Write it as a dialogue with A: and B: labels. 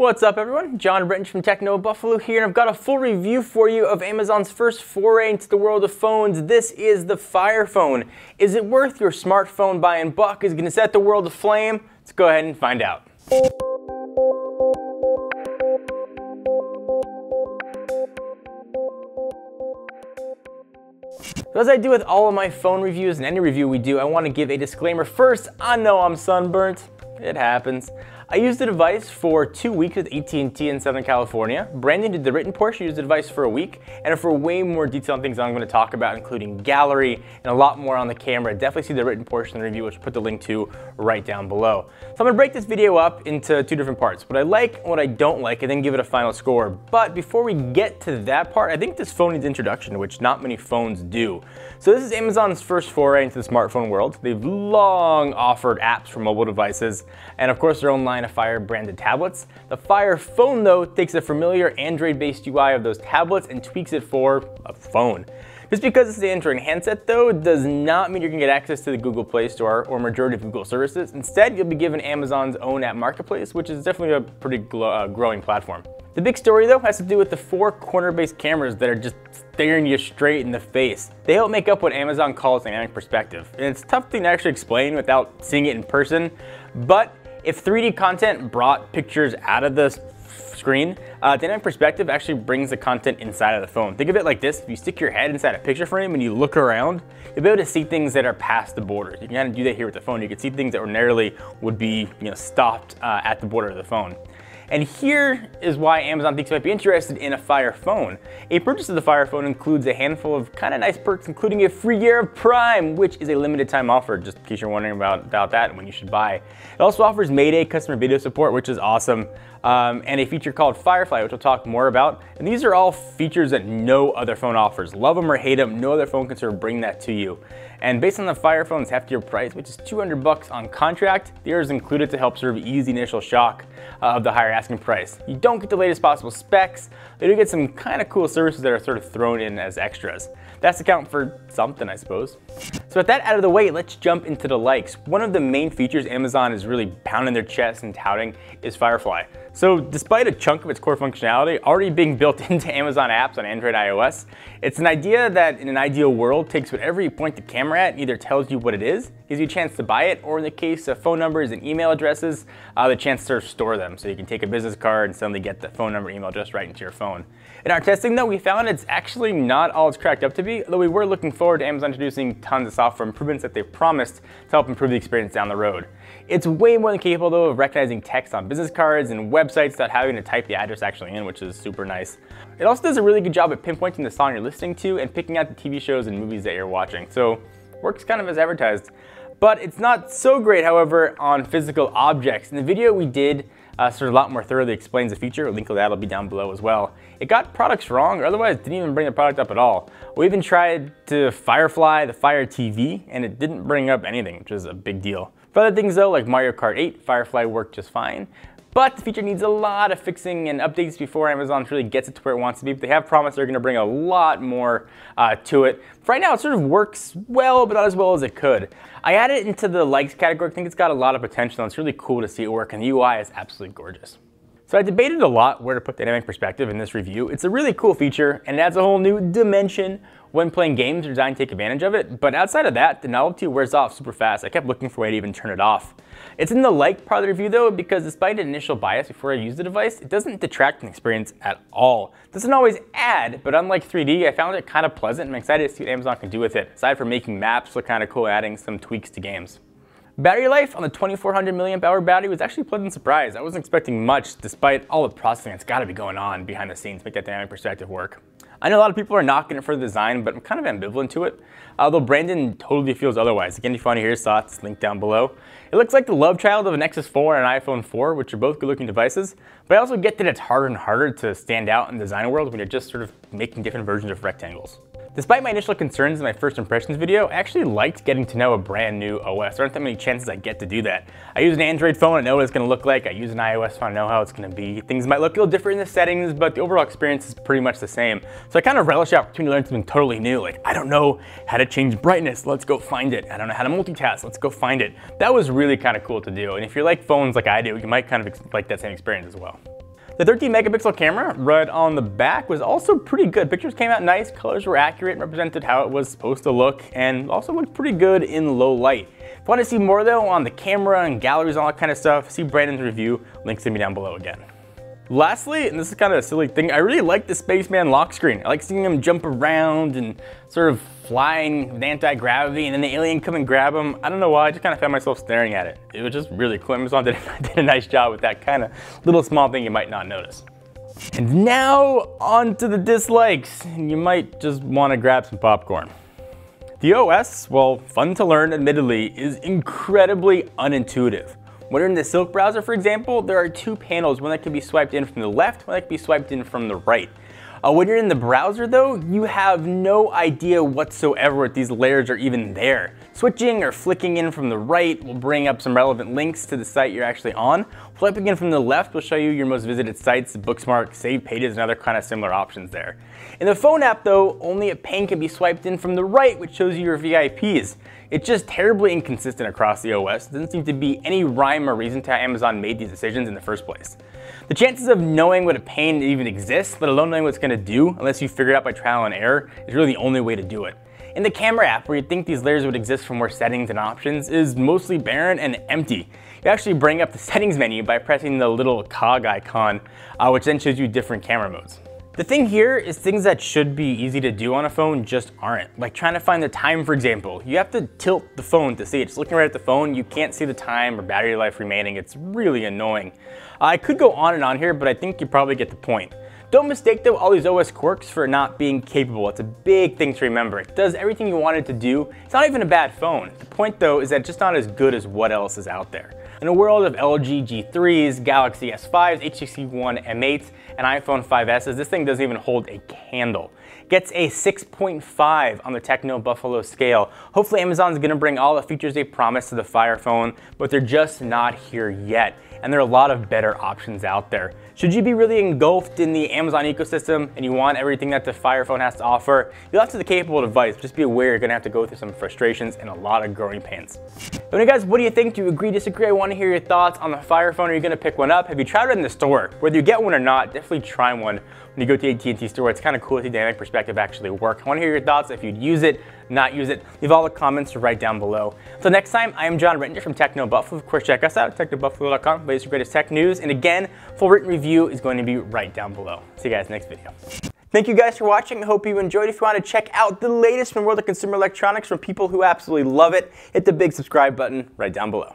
A: What's up everyone, John Brenton from Techno Buffalo here, and I've got a full review for you of Amazon's first foray into the world of phones. This is the Fire Phone. Is it worth your smartphone buying buck? Is it going to set the world aflame? Let's go ahead and find out. So as I do with all of my phone reviews and any review we do, I want to give a disclaimer first. I know I'm sunburnt. It happens. I used the device for 2 weeks with AT&T in Southern California. Brandon did the written portion, used the device for a week. And for way more detail on things I'm going to talk about, including gallery and a lot more on the camera, definitely see the written portion of the review, which I'll put the link to right down below. So I'm going to break this video up into two different parts, what I like and what I don't like, and then give it a final score. But before we get to that part, I think this phone needs introduction, which not many phones do. So this is Amazon's first foray into the smartphone world. They've long offered apps for mobile devices, and of course their own line of Fire branded tablets. The Fire Phone though takes the familiar Android-based UI of those tablets and tweaks it for a phone. Just because it's an Android handset though does not mean you're gonna get access to the Google Play Store or majority of Google services. Instead, you'll be given Amazon's own app marketplace, which is definitely a pretty growing platform. The big story though has to do with the 4 corner-based cameras that are just staring you straight in the face. They help make up what Amazon calls dynamic perspective. And it's a tough thing to actually explain without seeing it in person, but if 3D content brought pictures out of the screen, dynamic perspective actually brings the content inside of the phone. Think of it like this: if you stick your head inside a picture frame and you look around, you'll be able to see things that are past the borders. You can kind of do that here with the phone. You can see things that ordinarily would be stopped at the border of the phone. And here is why Amazon thinks you might be interested in a Fire Phone. A purchase of the Fire Phone includes a handful of kind of nice perks, including a free year of Prime, which is a limited time offer, just in case you're wondering about that and when you should buy. It also offers Mayday customer video support, which is awesome, and a feature called Firefly, which we'll talk more about. And these are all features that no other phone offers. Love them or hate them, no other phone can sort of bring that to you. And based on the Fire Phone's heftier price, which is $200 on contract, the is included to help serve ease the initial shock of the higher asking price. You don't get the latest possible specs, but you get some kind of cool services that are sort of thrown in as extras. That's to count for something, I suppose. So with that out of the way, let's jump into the likes. One of the main features Amazon is really pounding their chest and touting is Firefly. So despite a chunk of its core functionality already being built into Amazon apps on Android and iOS, it's an idea that in an ideal world takes whatever you point the camera at and either tells you what it is, gives you a chance to buy it, or in the case of phone numbers and email addresses, the chance to store them. So you can take a business card and suddenly get the phone number, email address right into your phone. In our testing though, we found it's actually not all it's cracked up to be, though we were looking forward to Amazon introducing tons of software improvements that they've promised to help improve the experience down the road. It's way more than capable though of recognizing text on business cards and websites without having to type the address actually in, which is super nice. It also does a really good job at pinpointing the song you're listening to and picking out the TV shows and movies that you're watching. So works kind of as advertised. But it's not so great, however, on physical objects. In the video we did sort of a lot more thoroughly explains the feature. A link to that will be down below as well. It got products wrong, or otherwise didn't even bring the product up at all. We even tried to Firefly the Fire TV, and it didn't bring up anything, which is a big deal. For other things though, like Mario Kart 8, Firefly worked just fine. But the feature needs a lot of fixing and updates before Amazon really gets it to where it wants to be. But they have promised they're going to bring a lot more to it. For right now, it sort of works well, but not as well as it could. I added it into the likes category. I think it's got a lot of potential, and it's really cool to see it work, and the UI is absolutely gorgeous. So I debated a lot where to put dynamic perspective in this review. It's a really cool feature, and it adds a whole new dimension when playing games designed to take advantage of it. But outside of that, the novelty wears off super fast. I kept looking for a way to even turn it off. It's in the like part of the review though, because despite an initial bias before I used the device, it doesn't detract from the experience at all. It doesn't always add, but unlike 3D, I found it kind of pleasant, and I'm excited to see what Amazon can do with it, aside from making maps look kind of cool and adding some tweaks to games. Battery life on the 2400 milliamp hour battery was actually a pleasant surprise. I wasn't expecting much despite all the processing that's got to be going on behind the scenes to make that dynamic perspective work. I know a lot of people are knocking it for the design, but I'm kind of ambivalent to it, although Brandon totally feels otherwise. Again, if you want to hear his thoughts, link down below. It looks like the love child of an Nexus 4 and an iPhone 4, which are both good looking devices, but I also get that it's harder and harder to stand out in the design world when you're just sort of making different versions of rectangles. Despite my initial concerns in my first impressions video, I actually liked getting to know a brand new OS. There aren't that many chances I get to do that. I use an Android phone, I know what it's going to look like. I use an iOS phone, I know how it's going to be. Things might look a little different in the settings, but the overall experience is pretty much the same. So I kind of relish the opportunity to learn something totally new. Like, I don't know how to change brightness, let's go find it. I don't know how to multitask, let's go find it. That was really kind of cool to do. And if you like phones like I do, you might kind of like that same experience as well. The 13 megapixel camera right on the back was also pretty good. Pictures came out nice, colors were accurate and represented how it was supposed to look, and also looked pretty good in low light. If you want to see more though on the camera and galleries and all that kind of stuff, see Brandon's review, links to me down below again. Lastly, and this is kind of a silly thing, I really like the Spaceman lock screen. I like seeing him jump around and sort of flying with anti-gravity and then the alien come and grab him. I don't know why, I just kind of found myself staring at it. It was just really cool. Amazon did a nice job with that kind of little small thing you might not notice. And now on to the dislikes. You might just want to grab some popcorn. The OS, while fun to learn admittedly, is incredibly unintuitive. When you're in the Silk browser, for example, there are two panels, one that can be swiped in from the left, one that can be swiped in from the right. When you're in the browser though, you have no idea whatsoever if these layers are even there. Switching or flicking in from the right will bring up some relevant links to the site you're actually on. Swiping in from the left will show you your most visited sites, bookmarks, saved pages, and other kind of similar options there. In the phone app though, only a pane can be swiped in from the right, which shows you your VIPs. It's just terribly inconsistent across the OS. There doesn't seem to be any rhyme or reason to how Amazon made these decisions in the first place. The chances of knowing what a pane even exists, let alone knowing what it's going to do, unless you figure it out by trial and error, is really the only way to do it. In the camera app, where you'd think these layers would exist for more settings and options, is mostly barren and empty. You actually bring up the settings menu by pressing the little cog icon, which then shows you different camera modes. The thing here is things that should be easy to do on a phone just aren't. Like trying to find the time, for example. You have to tilt the phone to see it. Just looking right at the phone, you can't see the time or battery life remaining. It's really annoying. I could go on and on here, but I think you probably get the point. Don't mistake though all these OS quirks for not being capable. It's a big thing to remember. It does everything you want it to do. It's not even a bad phone. The point though is that it's just not as good as what else is out there. In a world of LG G3s, Galaxy S5s, HTC One M8s, and iPhone 5Ss, this thing doesn't even hold a candle. Gets a 6.5 on the Techno Buffalo scale. Hopefully Amazon's gonna bring all the features they promised to the Fire phone, but they're just not here yet. And there are a lot of better options out there. Should you be really engulfed in the Amazon ecosystem and you want everything that the Fire phone has to offer, you'll have to the capable device. Just be aware you're gonna have to go through some frustrations and a lot of growing pains. Anyway guys, what do you think? Do you agree, disagree? I wanna hear your thoughts on the Fire phone. Are you gonna pick one up? Have you tried it in the store? Whether you get one or not, definitely try one when you go to the AT&T store. It's kind of cool to see the dynamic perspective actually work. I wanna hear your thoughts if you'd use it, not use it. Leave all the comments right down below. Until next time, I am John Rettinger from Techno Buffalo. Of course, check us out at technobuffalo.com, latest and greatest tech news. And again, full written review is going to be right down below. See you guys next video. Thank you guys for watching. I hope you enjoyed. If you want to check out the latest from the world of consumer electronics from people who absolutely love it, hit the big subscribe button right down below.